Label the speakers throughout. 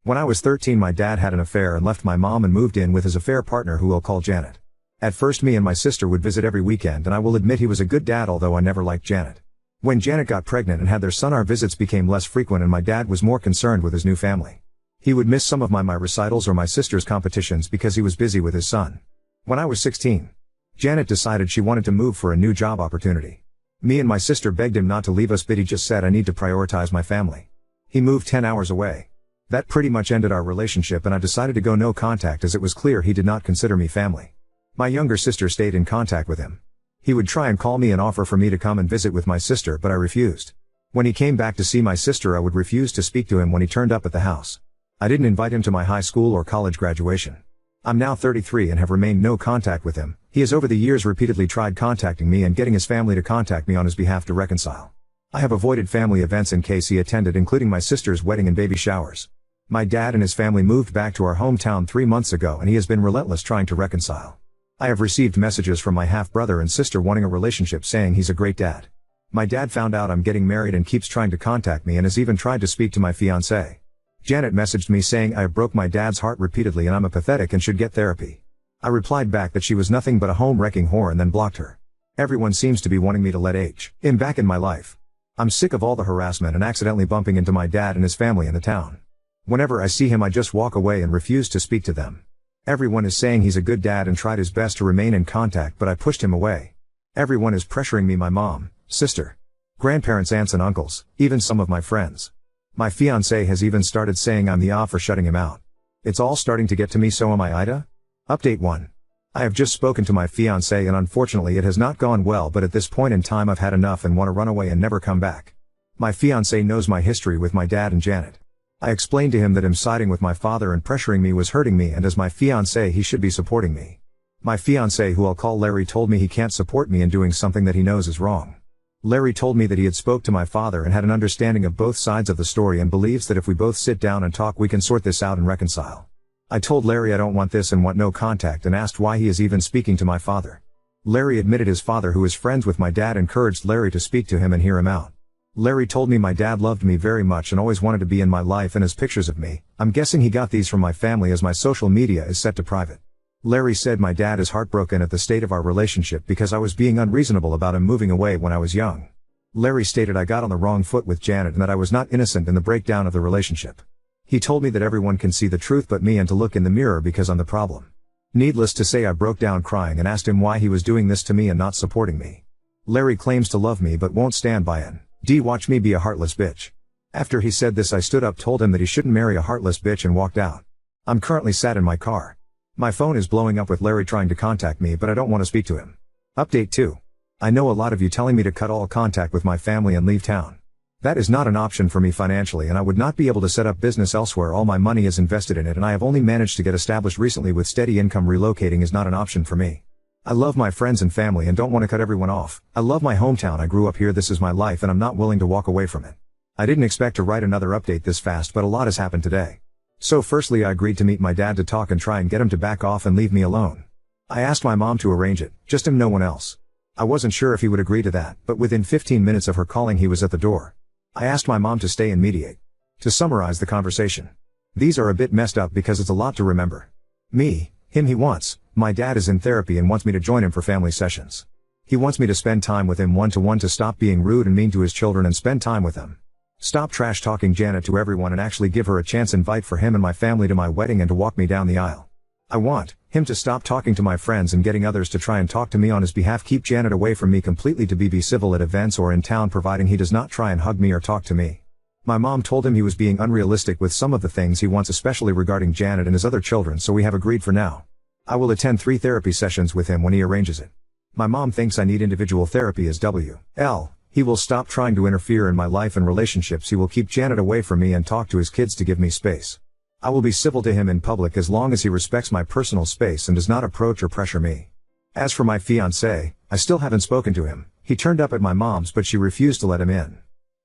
Speaker 1: When I was 13, my dad had an affair and left my mom and moved in with his affair partner, who we'll call Janet. At first, me and my sister would visit every weekend, and I will admit he was a good dad, although I never liked Janet. When Janet got pregnant and had their son, our visits became less frequent and my dad was more concerned with his new family. He would miss some of my recitals or my sister's competitions because he was busy with his son. When I was 16, Janet decided she wanted to move for a new job opportunity. Me and my sister begged him not to leave us, but he just said, "I need to prioritize my family." He moved 10 hours away. That pretty much ended our relationship, and I decided to go no contact as it was clear he did not consider me family. My younger sister stayed in contact with him. He would try and call me and offer for me to come and visit with my sister, but I refused. When he came back to see my sister, I would refuse to speak to him when he turned up at the house. I didn't invite him to my high school or college graduation. I'm now 33 and have remained no contact with him. He has over the years repeatedly tried contacting me and getting his family to contact me on his behalf to reconcile. I have avoided family events in case he attended, including my sister's wedding and baby showers. My dad and his family moved back to our hometown 3 months ago, and he has been relentless trying to reconcile. I have received messages from my half-brother and sister wanting a relationship, saying he's a great dad. My dad found out I'm getting married and keeps trying to contact me and has even tried to speak to my fiancée. Janet messaged me saying I broke my dad's heart repeatedly and I'm a pathetic and should get therapy. I replied back that she was nothing but a home-wrecking whore and then blocked her. Everyone seems to be wanting me to let him back in my life. I'm sick of all the harassment and accidentally bumping into my dad and his family in the town. Whenever I see him, I just walk away and refuse to speak to them. Everyone is saying he's a good dad and tried his best to remain in contact, but I pushed him away. Everyone is pressuring me, my mom, sister, grandparents, aunts and uncles, even some of my friends. My fiancé has even started saying I'm the off for shutting him out. It's all starting to get to me, so am I, Ida? Update 1. I have just spoken to my fiancé and unfortunately it has not gone well, but at this point in time I've had enough and want to run away and never come back. My fiancé knows my history with my dad and Janet. I explained to him that him siding with my father and pressuring me was hurting me, and as my fiancé he should be supporting me. My fiancé, who I'll call Larry, told me he can't support me in doing something that he knows is wrong. Larry told me that he had spoke to my father and had an understanding of both sides of the story and believes that if we both sit down and talk we can sort this out and reconcile. I told Larry I don't want this and want no contact, and asked why he is even speaking to my father. Larry admitted his father, who is friends with my dad, encouraged Larry to speak to him and hear him out. Larry told me my dad loved me very much and always wanted to be in my life and has pictures of me. I'm guessing he got these from my family as my social media is set to private. Larry said my dad is heartbroken at the state of our relationship because I was being unreasonable about him moving away when I was young. Larry stated I got on the wrong foot with Janet and that I was not innocent in the breakdown of the relationship. He told me that everyone can see the truth but me, and to look in the mirror because I'm the problem. Needless to say, I broke down crying and asked him why he was doing this to me and not supporting me. Larry claims to love me but won't stand by it. Watch me be a heartless bitch. After he said this, I stood up, told him that he shouldn't marry a heartless bitch, and walked out. I'm currently sat in my car. My phone is blowing up with Larry trying to contact me, but I don't want to speak to him. Update 2. I know a lot of you telling me to cut all contact with my family and leave town. That is not an option for me financially, and I would not be able to set up business elsewhere. All my money is invested in it and I have only managed to get established recently with steady income. Relocating is not an option for me. I love my friends and family and don't want to cut everyone off. I love my hometown. I grew up here. This is my life and I'm not willing to walk away from it. I didn't expect to write another update this fast, but a lot has happened today. So firstly, I agreed to meet my dad to talk and try and get him to back off and leave me alone. I asked my mom to arrange it, just him, no one else. I wasn't sure if he would agree to that, but within 15 minutes of her calling he was at the door. I asked my mom to stay and mediate. To summarize the conversation. These are a bit messed up because it's a lot to remember. Me, him, he wants. My dad is in therapy and wants me to join him for family sessions. He wants me to spend time with him one-to-one, to stop being rude and mean to his children and spend time with them. Stop trash talking Janet to everyone and actually give her a chance. Invite for him and my family to my wedding and to walk me down the aisle. I want him to stop talking to my friends and getting others to try and talk to me on his behalf. Keep Janet away from me completely. To be civil at events or in town, providing he does not try and hug me or talk to me. My mom told him he was being unrealistic with some of the things he wants, especially regarding Janet and his other children, so we have agreed for now. I will attend 3 therapy sessions with him when he arranges it. My mom thinks I need individual therapy as well. He will stop trying to interfere in my life and relationships. He will keep Janet away from me and talk to his kids to give me space. I will be civil to him in public as long as he respects my personal space and does not approach or pressure me. As for my fiancé, I still haven't spoken to him. He turned up at my mom's but she refused to let him in.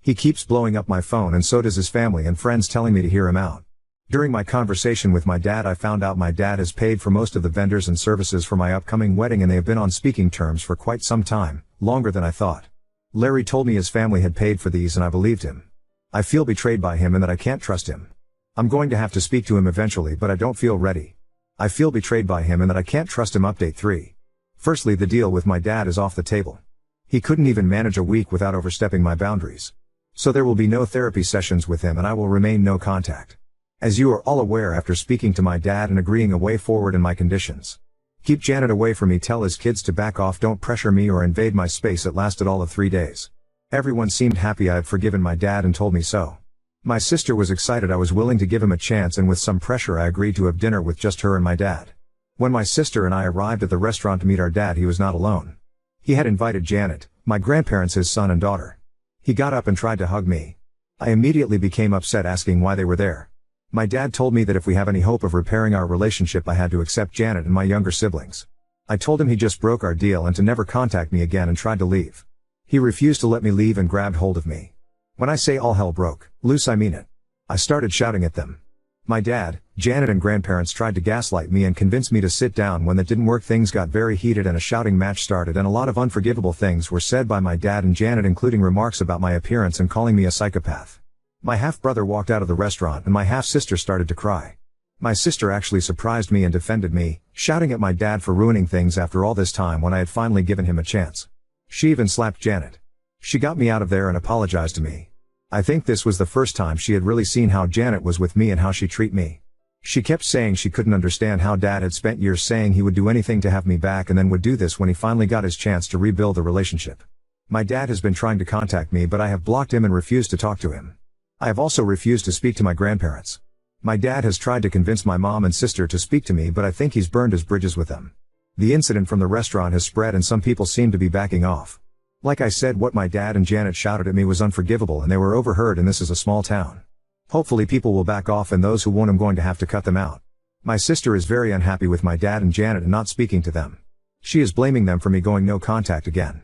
Speaker 1: He keeps blowing up my phone and so does his family and friends, telling me to hear him out. During my conversation with my dad, I found out my dad has paid for most of the vendors and services for my upcoming wedding and they have been on speaking terms for quite some time, longer than I thought. Larry told me his family had paid for these and I believed him. I feel betrayed by him and that I can't trust him. I'm going to have to speak to him eventually, but I don't feel ready. I feel betrayed by him and that I can't trust him. Update 3. Firstly, the deal with my dad is off the table. He couldn't even manage a week without overstepping my boundaries. So there will be no therapy sessions with him and I will remain no contact. As you are all aware after speaking to my dad and agreeing a way forward in my conditions. Keep Janet away from me, tell his kids to back off, don't pressure me or invade my space. It lasted all of 3 days. Everyone seemed happy I had forgiven my dad and told me so. My sister was excited I was willing to give him a chance, and with some pressure I agreed to have dinner with just her and my dad. When my sister and I arrived at the restaurant to meet our dad, he was not alone. He had invited Janet, my grandparents, his son and daughter. He got up and tried to hug me. I immediately became upset, asking why they were there. My dad told me that if we have any hope of repairing our relationship I had to accept Janet and my younger siblings. I told him he just broke our deal and to never contact me again and tried to leave. He refused to let me leave and grabbed hold of me. When I say all hell broke loose, I mean it. I started shouting at them. My dad, Janet and grandparents tried to gaslight me and convince me to sit down. When that didn't work, things got very heated and a shouting match started, and a lot of unforgivable things were said by my dad and Janet, including remarks about my appearance and calling me a psychopath. My half-brother walked out of the restaurant and my half-sister started to cry. My sister actually surprised me and defended me, shouting at my dad for ruining things after all this time when I had finally given him a chance. She even slapped Janet. She got me out of there and apologized to me. I think this was the first time she had really seen how Janet was with me and how she treated me. She kept saying she couldn't understand how Dad had spent years saying he would do anything to have me back and then would do this when he finally got his chance to rebuild the relationship. My dad has been trying to contact me, but I have blocked him and refused to talk to him. I have also refused to speak to my grandparents. My dad has tried to convince my mom and sister to speak to me, but I think he's burned his bridges with them. The incident from the restaurant has spread and some people seem to be backing off. Like I said, what my dad and Janet shouted at me was unforgivable and they were overheard, and this is a small town. Hopefully people will back off, and those who won't, I'm going to have to cut them out. My sister is very unhappy with my dad and Janet and not speaking to them. She is blaming them for me going no contact again.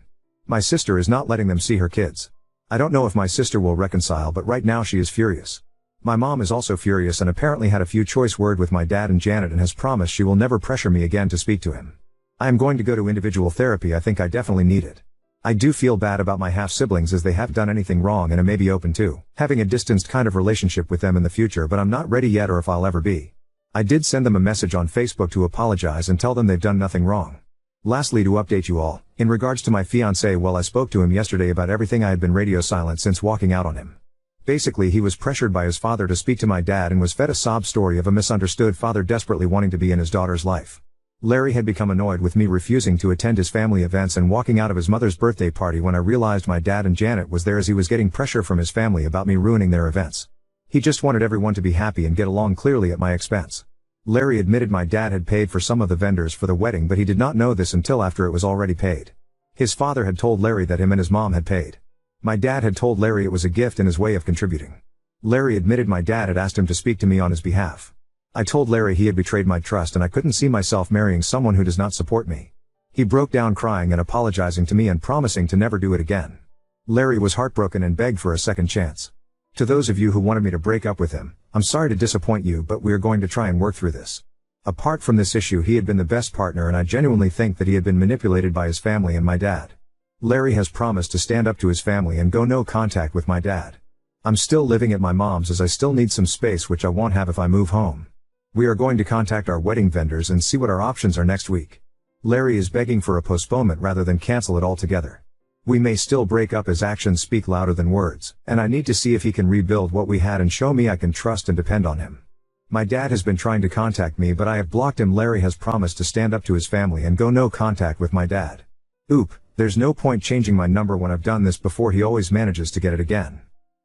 Speaker 1: My sister is not letting them see her kids. I don't know if my sister will reconcile, but right now she is furious. My mom is also furious and apparently had a few choice words with my dad and Janet and has promised she will never pressure me again to speak to him. I am going to go to individual therapy. I think I definitely need it. I do feel bad about my half-siblings as they haven't done anything wrong and I may be open to having a distanced kind of relationship with them in the future, but I'm not ready yet or if I'll ever be. I did send them a message on Facebook to apologize and tell them they've done nothing wrong. Lastly, to update you all, in regards to my fiancé, well, I spoke to him yesterday about everything. I had been radio silent since walking out on him. Basically, he was pressured by his father to speak to my dad and was fed a sob story of a misunderstood father desperately wanting to be in his daughter's life. Larry had become annoyed with me refusing to attend his family events and walking out of his mother's birthday party when I realized my dad and Janet was there, as he was getting pressure from his family about me ruining their events. He just wanted everyone to be happy and get along, clearly at my expense. Larry admitted my dad had paid for some of the vendors for the wedding, but he did not know this until after it was already paid. His father had told Larry that him and his mom had paid. My dad had told Larry it was a gift and his way of contributing. Larry admitted my dad had asked him to speak to me on his behalf. I told Larry he had betrayed my trust and I couldn't see myself marrying someone who does not support me. He broke down crying and apologizing to me and promising to never do it again. Larry was heartbroken and begged for a second chance. To those of you who wanted me to break up with him, I'm sorry to disappoint you, but we are going to try and work through this. Apart from this issue, he had been the best partner and I genuinely think that he had been manipulated by his family and my dad. Larry has promised to stand up to his family and go no contact with my dad. I'm still living at my mom's as I still need some space, which I won't have if I move home. We are going to contact our wedding vendors and see what our options are next week. Larry is begging for a postponement rather than cancel it altogether. We may still break up as actions speak louder than words, and I need to see if he can rebuild what we had and show me I can trust and depend on him. My dad has been trying to contact me, but I have blocked him. Larry has promised to stand up to his family and go no contact with my dad. Oop, there's no point changing my number when I've done this before. He always manages to get it again.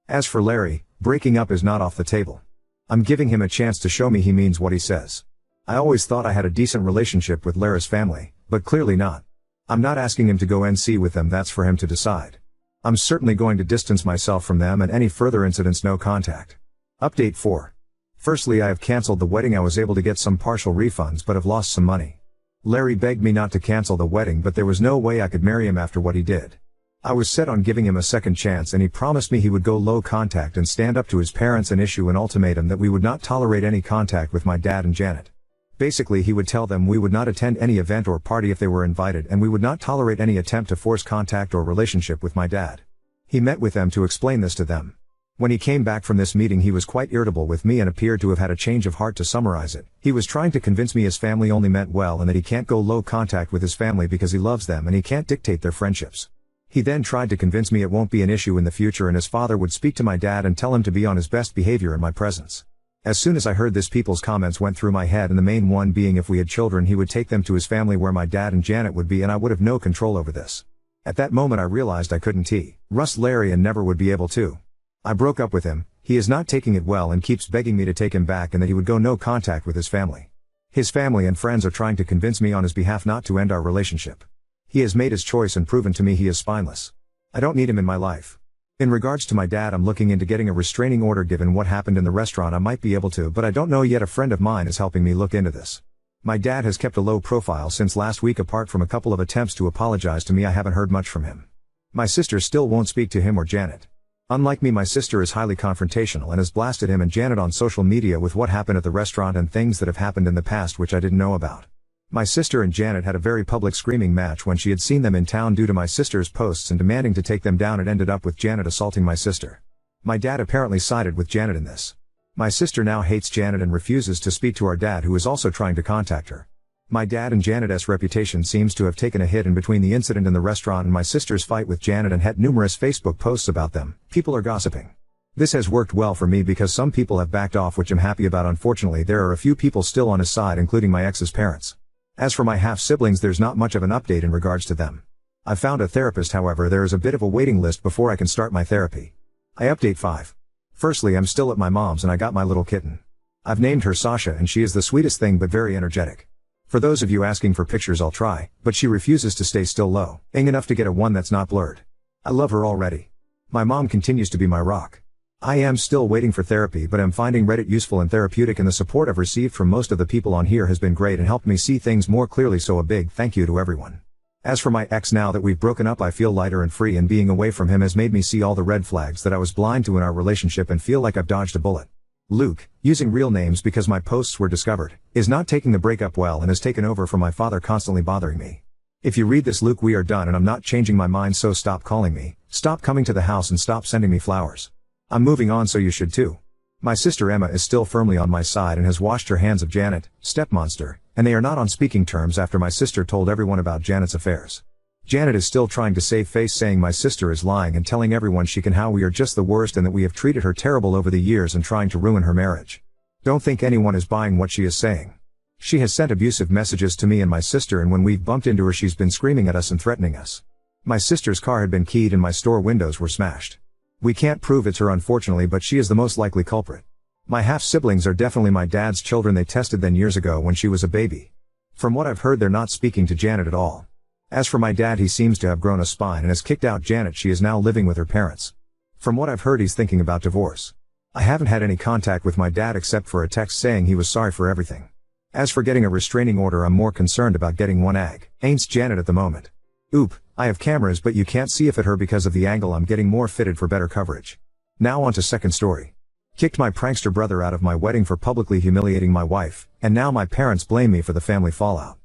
Speaker 1: As for Larry, breaking up is not off the table. I'm giving him a chance to show me he means what he says. I always thought I had a decent relationship with Larry's family, but clearly not. I'm not asking him to go NC with them, that's for him to decide. I'm certainly going to distance myself from them and any further incidents no contact. Update 4. Firstly, I have cancelled the wedding. I was able to get some partial refunds but have lost some money. Larry begged me not to cancel the wedding, but there was no way I could marry him after what he did. I was set on giving him a second chance and he promised me he would go low contact and stand up to his parents and issue an ultimatum that we would not tolerate any contact with my dad and Janet. Basically, he would tell them we would not attend any event or party if they were invited, and we would not tolerate any attempt to force contact or relationship with my dad. He met with them to explain this to them. When he came back from this meeting he was quite irritable with me and appeared to have had a change of heart. To summarize it, he was trying to convince me his family only meant well and that he can't go low contact with his family because he loves them and he can't dictate their friendships. He then tried to convince me it won't be an issue in the future and his father would speak to my dad and tell him to be on his best behavior in my presence. As soon as I heard this, people's comments went through my head, and the main one being if we had children he would take them to his family where my dad and Janet would be and I would have no control over this. At that moment I realized I couldn't trust Larry and never would be able to. I broke up with him. He is not taking it well and keeps begging me to take him back and that he would go no contact with his family. His family and friends are trying to convince me on his behalf not to end our relationship. He has made his choice and proven to me he is spineless. I don't need him in my life. In regards to my dad, I'm looking into getting a restraining order. Given what happened in the restaurant I might be able to, but I don't know yet. A friend of mine is helping me look into this. My dad has kept a low profile since last week. Apart from a couple of attempts to apologize to me, I haven't heard much from him. My sister still won't speak to him or Janet. Unlike me, my sister is highly confrontational and has blasted him and Janet on social media with what happened at the restaurant and things that have happened in the past which I didn't know about. My sister and Janet had a very public screaming match when she had seen them in town due to my sister's posts and demanding to take them down. It ended up with Janet assaulting my sister. My dad apparently sided with Janet in this. My sister now hates Janet and refuses to speak to our dad, who is also trying to contact her. My dad and Janet's reputation seems to have taken a hit in between the incident in the restaurant and my sister's fight with Janet, and had numerous Facebook posts about them. People are gossiping. This has worked well for me because some people have backed off, which I'm happy about. Unfortunately, there are a few people still on his side, including my ex's parents. As for my half-siblings, there's not much of an update in regards to them. I found a therapist, however there is a bit of a waiting list before I can start my therapy. I update 5. Firstly, I'm still at my mom's and I got my little kitten. I've named her Sasha and she is the sweetest thing but very energetic. For those of you asking for pictures, I'll try, but she refuses to stay still low enough to get a one that's not blurred. I love her already. My mom continues to be my rock. I am still waiting for therapy, but I'm finding Reddit useful and therapeutic, and the support I've received from most of the people on here has been great and helped me see things more clearly, so a big thank you to everyone. As for my ex, now that we've broken up I feel lighter and free, and being away from him has made me see all the red flags that I was blind to in our relationship and feel like I've dodged a bullet. Luke, using real names because my posts were discovered, is not taking the breakup well and has taken over for my father, constantly bothering me. If you read this, Luke, we are done and I'm not changing my mind, so stop calling me, stop coming to the house and stop sending me flowers. I'm moving on, so you should too. My sister Emma is still firmly on my side and has washed her hands of Janet, stepmonster, and they are not on speaking terms after my sister told everyone about Janet's affairs. Janet is still trying to save face, saying my sister is lying and telling everyone she can how we are just the worst and that we have treated her terrible over the years and trying to ruin her marriage. Don't think anyone is buying what she is saying. She has sent abusive messages to me and my sister, and when we've bumped into her she's been screaming at us and threatening us. My sister's car had been keyed and my store windows were smashed. We can't prove it's her, unfortunately, but she is the most likely culprit. My half-siblings are definitely my dad's children. They tested them years ago when she was a baby. From what I've heard, they're not speaking to Janet at all. As for my dad, he seems to have grown a spine and has kicked out Janet. She is now living with her parents. From what I've heard, he's thinking about divorce. I haven't had any contact with my dad except for a text saying he was sorry for everything. As for getting a restraining order, I'm more concerned about getting one against Janet at the moment. Oop, I have cameras but you can't see if at her because of the angle. I'm getting more fitted for better coverage. Now on to second story. Kicked my prankster brother out of my wedding for publicly humiliating my wife, and now my parents blame me for the family fallout.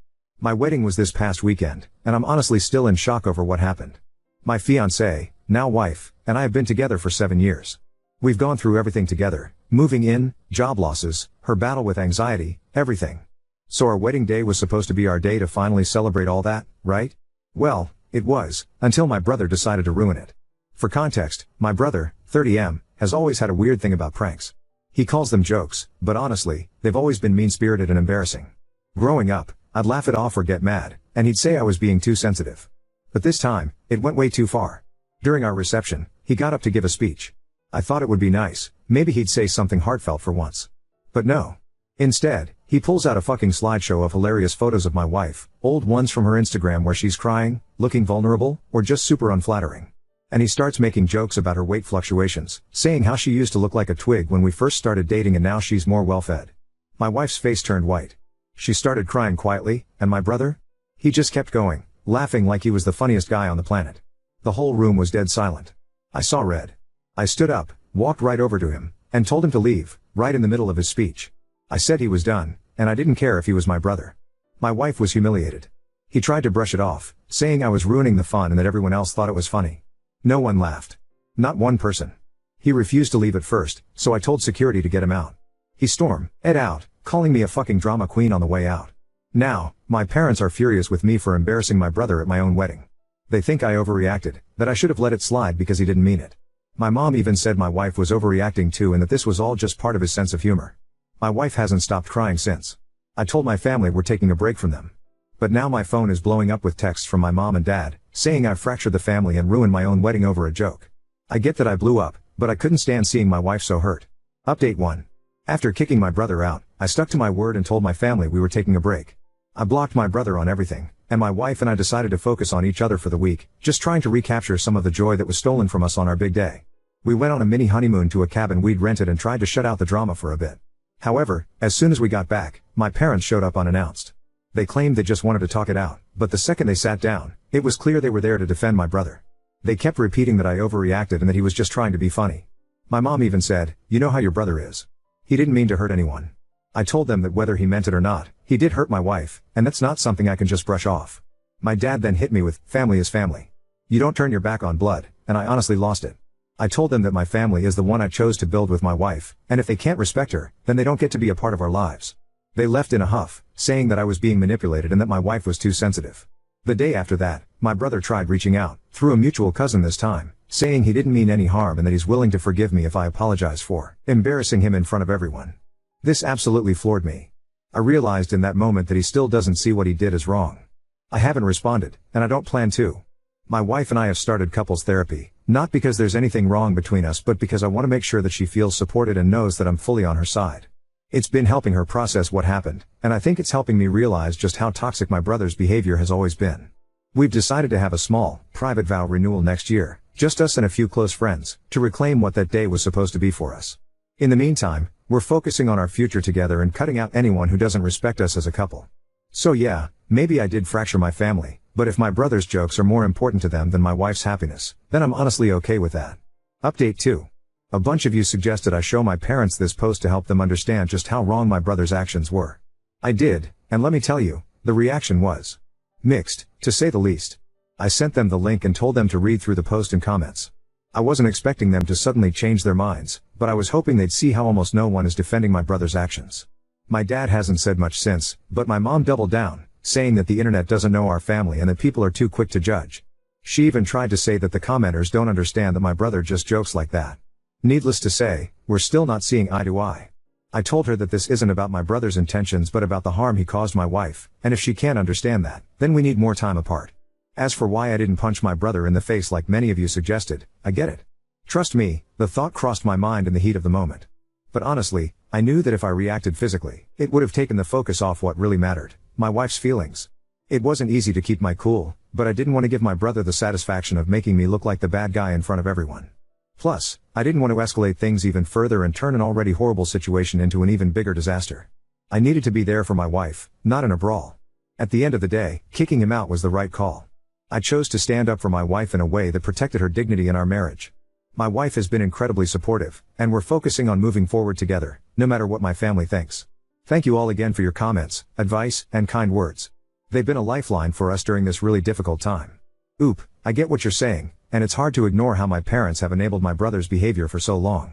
Speaker 1: My wedding was this past weekend, and I'm honestly still in shock over what happened. My fiancée, now wife, and I have been together for 7 years. We've gone through everything together, moving in, job losses, her battle with anxiety, everything. So our wedding day was supposed to be our day to finally celebrate all that, right? Well, it was, until my brother decided to ruin it. For context, my brother, 30M, has always had a weird thing about pranks. He calls them jokes, but honestly, they've always been mean-spirited and embarrassing. Growing up, I'd laugh it off or get mad, and he'd say I was being too sensitive. But this time, it went way too far. During our reception, he got up to give a speech. I thought it would be nice, maybe he'd say something heartfelt for once. But no. Instead, he pulls out a fucking slideshow of hilarious photos of my wife, old ones from her Instagram where she's crying, looking vulnerable, or just super unflattering. And he starts making jokes about her weight fluctuations, saying how she used to look like a twig when we first started dating and now she's more well-fed. My wife's face turned white. She started crying quietly, and my brother? He just kept going, laughing like he was the funniest guy on the planet. The whole room was dead silent. I saw red. I stood up, walked right over to him, and told him to leave, right in the middle of his speech. I said he was done, and I didn't care if he was my brother. My wife was humiliated. He tried to brush it off, saying I was ruining the fun and that everyone else thought it was funny. No one laughed. Not one person. He refused to leave at first, so I told security to get him out. He stormed Ed out, calling me a fucking drama queen on the way out. Now, my parents are furious with me for embarrassing my brother at my own wedding. They think I overreacted, that I should have let it slide because he didn't mean it. My mom even said my wife was overreacting too and that this was all just part of his sense of humor. My wife hasn't stopped crying since. I told my family we're taking a break from them. But now my phone is blowing up with texts from my mom and dad, saying I fractured the family and ruined my own wedding over a joke. I get that I blew up, but I couldn't stand seeing my wife so hurt. Update 1. After kicking my brother out, I stuck to my word and told my family we were taking a break. I blocked my brother on everything, and my wife and I decided to focus on each other for the week, just trying to recapture some of the joy that was stolen from us on our big day. We went on a mini honeymoon to a cabin we'd rented and tried to shut out the drama for a bit. However, as soon as we got back, my parents showed up unannounced. They claimed they just wanted to talk it out, but the second they sat down, it was clear they were there to defend my brother. They kept repeating that I overreacted and that he was just trying to be funny. My mom even said, "You know how your brother is. He didn't mean to hurt anyone." I told them that whether he meant it or not, he did hurt my wife, and that's not something I can just brush off. My dad then hit me with, "Family is family. You don't turn your back on blood," and I honestly lost it. I told them that my family is the one I chose to build with my wife, and if they can't respect her, then they don't get to be a part of our lives. They left in a huff, saying that I was being manipulated and that my wife was too sensitive. The day after that, my brother tried reaching out, through a mutual cousin this time, saying he didn't mean any harm and that he's willing to forgive me if I apologize for embarrassing him in front of everyone. This absolutely floored me. I realized in that moment that he still doesn't see what he did as wrong. I haven't responded, and I don't plan to. My wife and I have started couples therapy, not because there's anything wrong between us but because I want to make sure that she feels supported and knows that I'm fully on her side. It's been helping her process what happened, and I think it's helping me realize just how toxic my brother's behavior has always been. We've decided to have a small, private vow renewal next year, just us and a few close friends, to reclaim what that day was supposed to be for us. In the meantime, we're focusing on our future together and cutting out anyone who doesn't respect us as a couple. So yeah, maybe I did fracture my family, but if my brother's jokes are more important to them than my wife's happiness, then I'm honestly okay with that. Update 2. A bunch of you suggested I show my parents this post to help them understand just how wrong my brother's actions were. I did, and let me tell you, the reaction was mixed, to say the least. I sent them the link and told them to read through the post and comments. I wasn't expecting them to suddenly change their minds, but I was hoping they'd see how almost no one is defending my brother's actions. My dad hasn't said much since, but my mom doubled down, saying that the internet doesn't know our family and that people are too quick to judge. She even tried to say that the commenters don't understand that my brother just jokes like that. Needless to say, we're still not seeing eye to eye. I told her that this isn't about my brother's intentions but about the harm he caused my wife, and if she can't understand that, then we need more time apart. As for why I didn't punch my brother in the face like many of you suggested, I get it. Trust me, the thought crossed my mind in the heat of the moment. But honestly, I knew that if I reacted physically, it would have taken the focus off what really mattered, my wife's feelings. It wasn't easy to keep my cool, but I didn't want to give my brother the satisfaction of making me look like the bad guy in front of everyone. Plus, I didn't want to escalate things even further and turn an already horrible situation into an even bigger disaster. I needed to be there for my wife, not in a brawl. At the end of the day, kicking him out was the right call. I chose to stand up for my wife in a way that protected her dignity in our marriage. My wife has been incredibly supportive, and we're focusing on moving forward together, no matter what my family thinks. Thank you all again for your comments, advice, and kind words. They've been a lifeline for us during this really difficult time. Oop, I get what you're saying, and it's hard to ignore how my parents have enabled my brother's behavior for so long.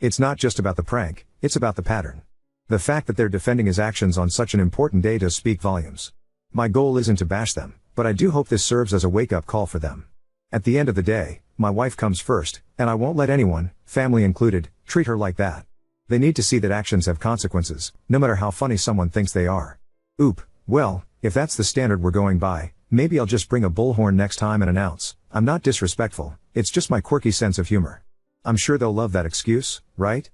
Speaker 1: It's not just about the prank, it's about the pattern. The fact that they're defending his actions on such an important day does speak volumes. My goal isn't to bash them, but I do hope this serves as a wake-up call for them. At the end of the day, my wife comes first, and I won't let anyone, family included, treat her like that. They need to see that actions have consequences, no matter how funny someone thinks they are. Oop, well, if that's the standard we're going by, maybe I'll just bring a bullhorn next time and announce, I'm not disrespectful, it's just my quirky sense of humor. I'm sure they'll love that excuse, right?